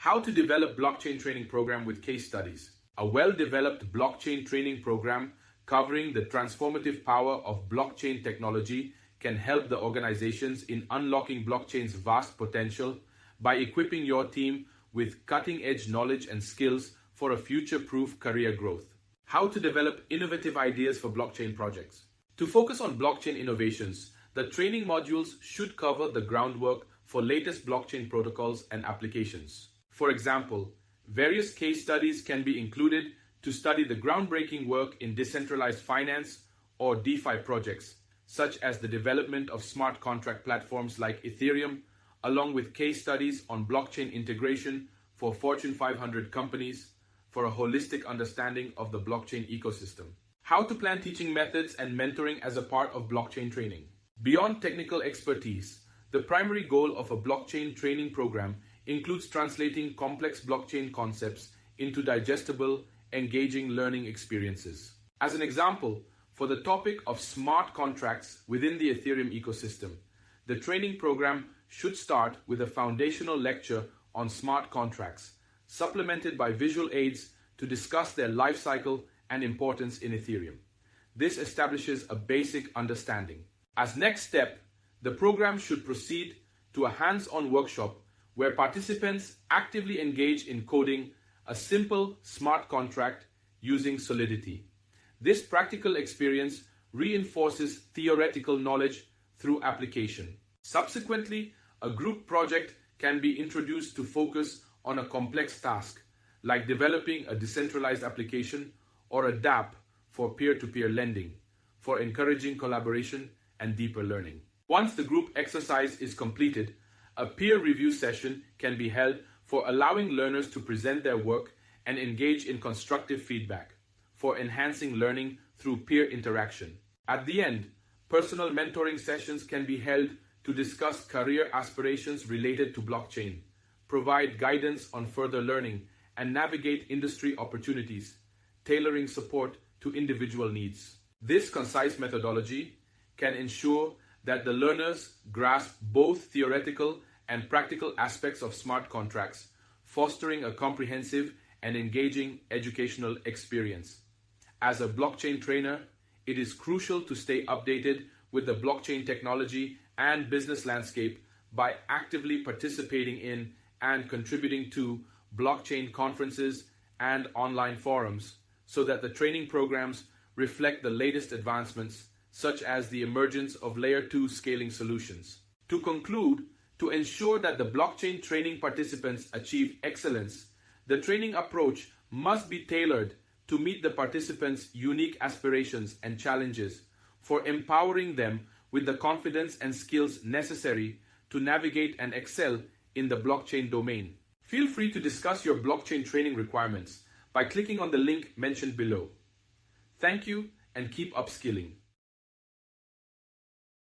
How to develop blockchain training program with case studies. A well-developed blockchain training program covering the transformative power of blockchain technology can help the organizations in unlocking blockchain's vast potential by equipping your team with cutting-edge knowledge and skills for a future-proof career growth. How to develop innovative ideas for blockchain projects. To focus on blockchain innovations, the training modules should cover the groundwork for latest blockchain protocols and applications. For example, various case studies can be included to study the groundbreaking work in decentralized finance or DeFi projects, such as the development of smart contract platforms like Ethereum, along with case studies on blockchain integration for Fortune 500 companies for a holistic understanding of the blockchain ecosystem. How to plan teaching methods and mentoring as a part of blockchain training. Beyond technical expertise, the primary goal of a blockchain training program includes translating complex blockchain concepts into digestible, engaging learning experiences. As an example, for the topic of smart contracts within the Ethereum ecosystem, the training program should start with a foundational lecture on smart contracts, supplemented by visual aids to discuss their life cycle and importance in Ethereum. This establishes a basic understanding. As next step, the program should proceed to a hands-on workshop where participants actively engage in coding a simple smart contract using Solidity. This practical experience reinforces theoretical knowledge through application. Subsequently, a group project can be introduced to focus on a complex task, like developing a decentralized application or a DApp for peer-to-peer lending, for encouraging collaboration and deeper learning. Once the group exercise is completed, a peer review session can be held for allowing learners to present their work and engage in constructive feedback, for enhancing learning through peer interaction. At the end, personal mentoring sessions can be held to discuss career aspirations related to blockchain, provide guidance on further learning, and navigate industry opportunities, tailoring support to individual needs. This concise methodology can ensure that the learners grasp both theoretical and practical aspects of smart contracts, fostering a comprehensive and engaging educational experience. As a blockchain trainer, it is crucial to stay updated with the blockchain technology and business landscape by actively participating in and contributing to blockchain conferences and online forums, so that the training programs reflect the latest advancements, such as the emergence of Layer 2 scaling solutions. To conclude, to ensure that the blockchain training participants achieve excellence, the training approach must be tailored to meet the participants' unique aspirations and challenges, for empowering them with the confidence and skills necessary to navigate and excel in the blockchain domain. Feel free to discuss your blockchain training requirements by clicking on the link mentioned below. Thank you and keep upskilling.